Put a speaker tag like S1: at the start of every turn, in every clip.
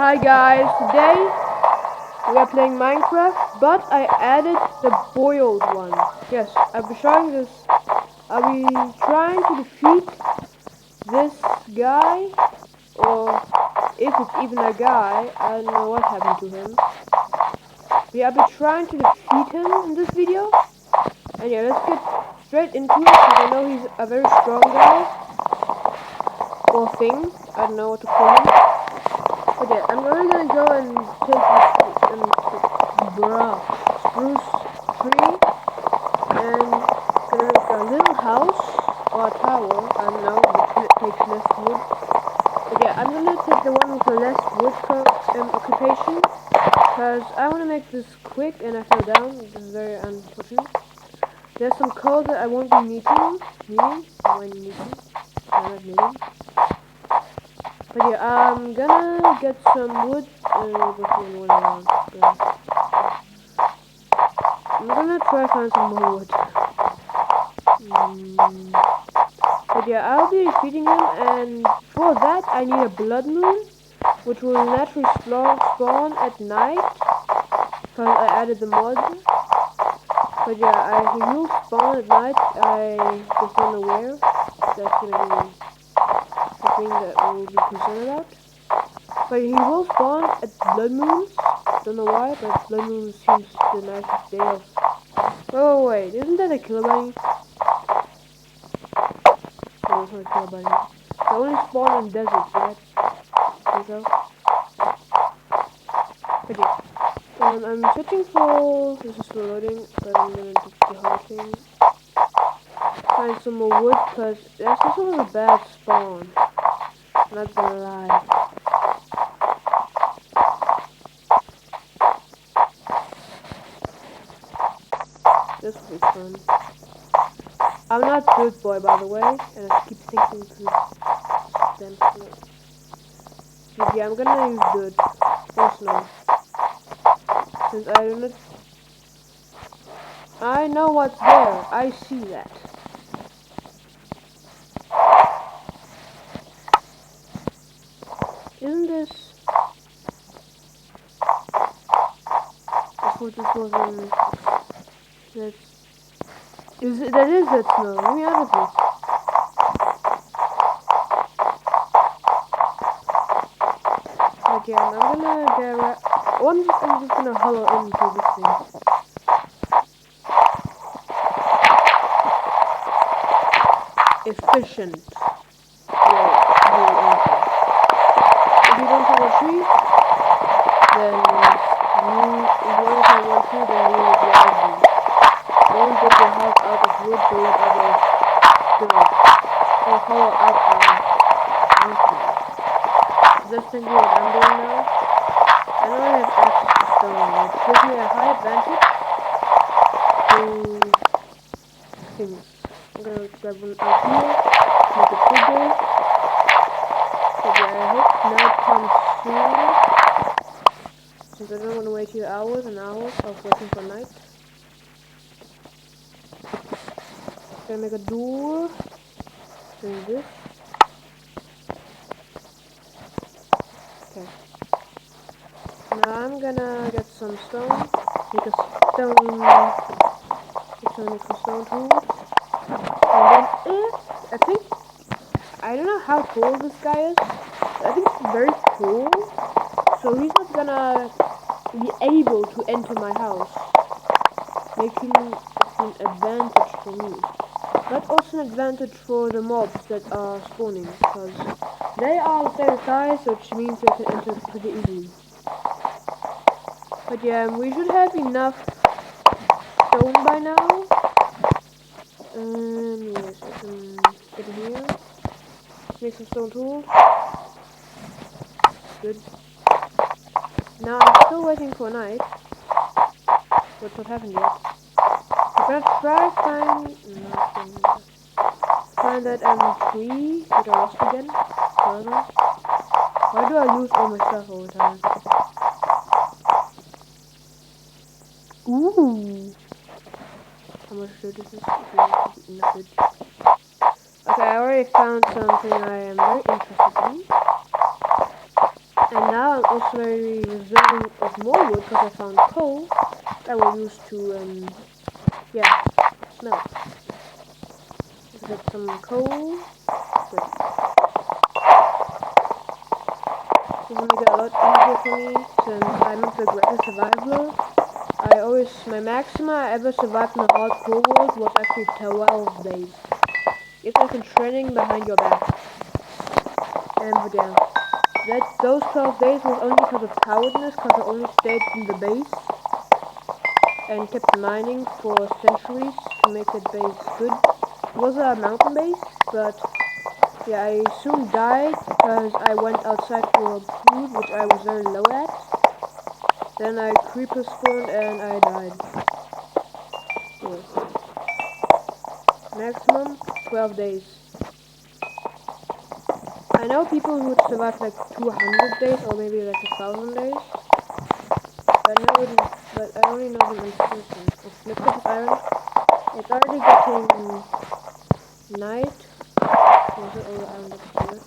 S1: Hi guys, today we are playing Minecraft, but I added the boiled one. Yes, I'll be showing this. I'll be trying to defeat this guy, or if it's even a guy, I don't know what happened to him. But yeah, I'll be trying to defeat him in this video. And yeah, let's get straight into it, because I know he's a very strong guy, or thing. I don't know what to call him. But yeah, I'm really gonna go and take this spruce tree and gonna make a little house or a tower. I don't know, it takes less wood. But yeah, I'm gonna take the one with the less wood occupation because I wanna make this quick and I fell down. This is very unfortunate. There's some coal that I won't be needing. I'm not needing. But yeah, I'm gonna get some wood. I'm gonna try find some more wood. But yeah, I'll be defeating him, and for that I need a blood moon, which will naturally spawn at night, because I added the mod. But yeah, he will spawn at night. I just don't know where. That's gonna be the thing that we'll be concerned about. But he will spawn at blood moons. Don't know why, but blood moon seems the nicest day of. Oh wait, isn't that a killer bunny? No, it's not a killer bunny. They only spawn in deserts, right? Think so. But yeah, I'm searching for. This is still loading, but I'm gonna do the whole thing. Find some more wood, cause that's also a bad spawn. I'm not gonna lie. This will be fun. I'm not good boy, by the way, and I keep thinking to them. But yeah, I'm gonna use dirt or snow, since I do not. I know what's there. I see that. Isn't this? I thought this wasn't. That is that snow. Let me out of this. Again, I'm gonna get I'm just gonna hollow into this thing. Efficient way to do anything. If you don't have a tree, then if you only have one tree, then you would wisely. Don't get your house out of wood to let others do it. Or hollow out anything. Just thinking what I'm doing now. I know I have access to stone, which gives me a high advantage to things. I'm gonna grab one out here, make it bigger. But yeah, I hope night comes soon, since I don't want to wait here hours and hours of waiting for night. Gonna make a door, and this. Okay. Now I'm gonna get some stone, make a stone, make some stone tools, and then I think, I don't know how tall this guy is, but I think he's very tall, so he's not gonna be able to enter my house, making it an advantage for me, but also an advantage for the mobs that are spawning, because they are the same size, which means they can enter pretty easily. But yeah, we should have enough stone by now. Yes, I can get in here. Make some stone tools. Good. Now I'm still waiting for night. What's not happened yet? I'm gonna try find that tree that I lost again. Further. Why do I lose all my stuff all the time? Ooh. How much food is this? Okay, I already found something I am very interested in. And now I'm also very reserving of more wood because I found coal that will use to, yeah, smelt. Let's get some coal. Good. This will make it a lot easier for me since I'm not the greatest survivor. My maxima I ever survived in a hardcore world was actually 12 days. It's like a training behind your back. And yeah, those 12 days was only because of cowardness, because I only stayed in the base and kept mining for centuries to make that base good. It was a mountain base, but yeah, I soon died because I went outside for food, which I was very low at. Then I creeper spawned and I died. Yeah. Maximum 12 days. I know people who would survive like 200 days or maybe like 1,000 days. But I only know them in person. Let's get this iron. It's already getting night. Was it all the iron that's here?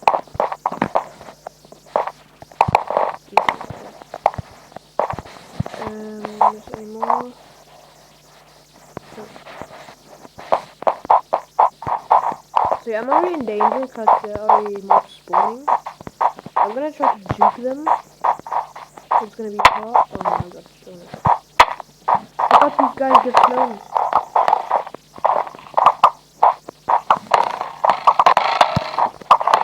S1: There's any more. So yeah, I'm already in danger because they're already mobs spawning. I'm gonna try to juke them. It's gonna be hard. Oh no, I got stoned. I thought these guys get stoned.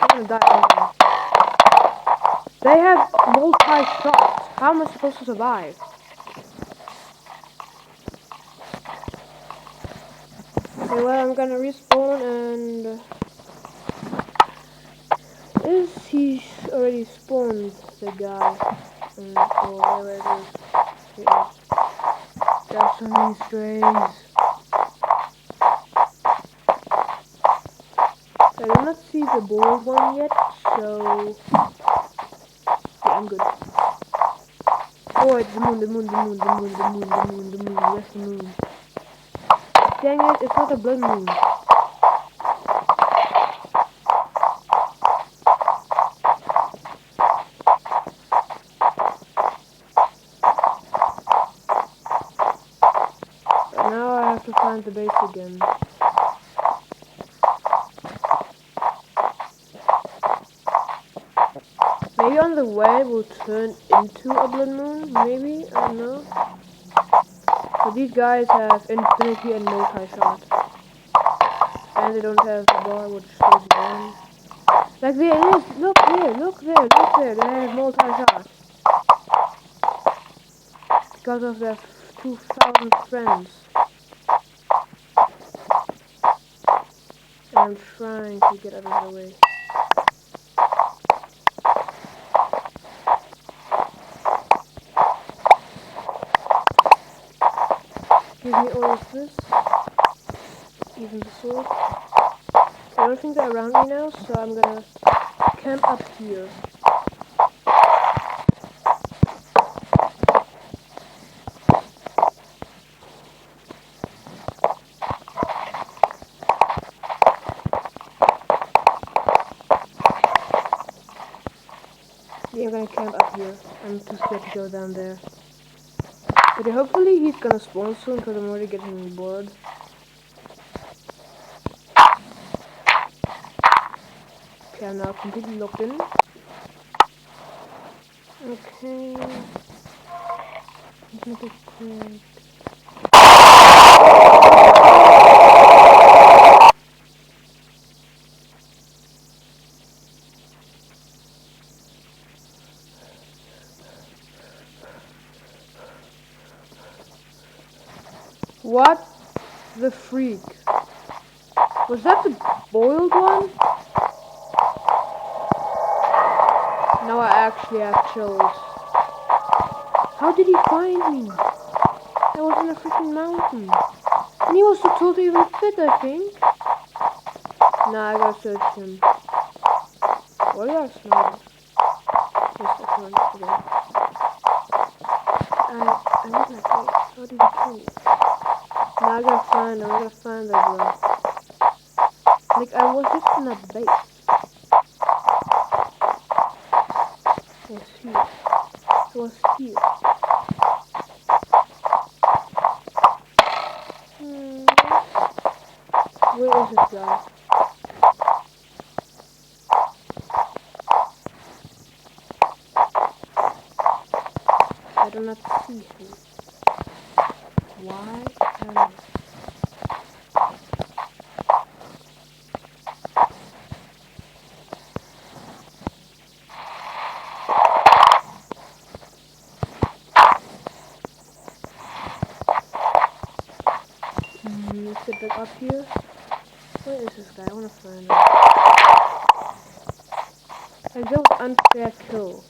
S1: I'm gonna die, aren't I? They have multi-shots. How am I supposed to survive? Okay, well, I'm gonna respawn and... He's already spawned, the guy. Oh, where is he? There's so many strays. I do not see the bold one yet, so... Yeah, I'm good. Oh, it's the moon, the moon, the moon, the moon, the moon, the moon, the moon, yes, the moon. Dang it, it's not a blood moon. But now I have to find the base again. Maybe on the way we'll turn into a blood moon, maybe, I don't know. But these guys have infinity and multi-shot. And they don't have the bar which slows you down. Like there it is, look there, look there, look there, they have multi-shot. Because of their 2,000 friends. And I'm trying to get out of the way. Give me all of this. Even the sword. I don't think they're around me now, so I'm gonna camp up here. Yeah, I'm gonna camp up here. I'm too scared to go down there. But hopefully he's gonna spawn soon because I'm already getting bored. Okay, I'm now completely locked in. Okay. Let's make it quick. What the freak? Was that the boiled one? Now I actually have chills. How did he find me? I was in a freaking mountain. And he was too tall to even fit, I think. Nah, I gotta search him. What are you smelling? Yes, that's one. Okay. I need my face. How did he kill me? Now I gotta find that one. Like, I was just in a base. was here. It was here. Hmm. Where is this guy? I do not see him. Why? I don't know. Let's get back up here. Where is this guy? I wanna find him. I don't unfair kill.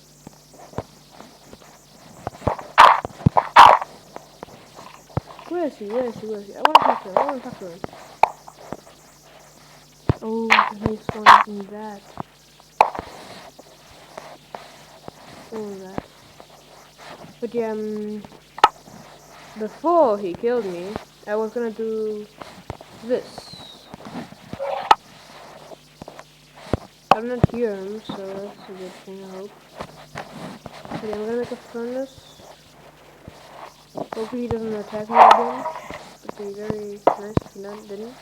S1: Where is he? Where is he? Where is he? I wanna talk to him. I wanna talk to him. Oh, he's going in that. All that. But yeah, before he killed me, I was gonna do this. I do not hear him, so that's a good thing, I hope. But yeah, I'm gonna make a furnace. Hopefully he doesn't attack me again. It'd be very nice if he didn't.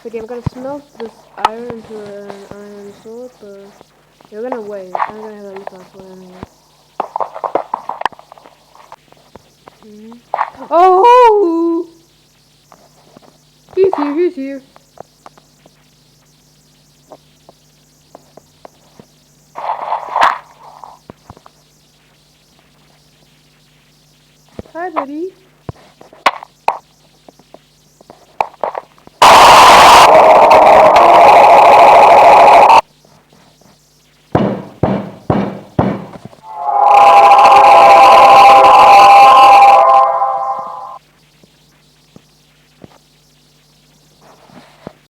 S1: But yeah, I'm gonna smelt this iron into an iron sword, but you're gonna wait. I'm gonna have a look out for it anyway. Oh! He's here, he's here. Hi, buddy.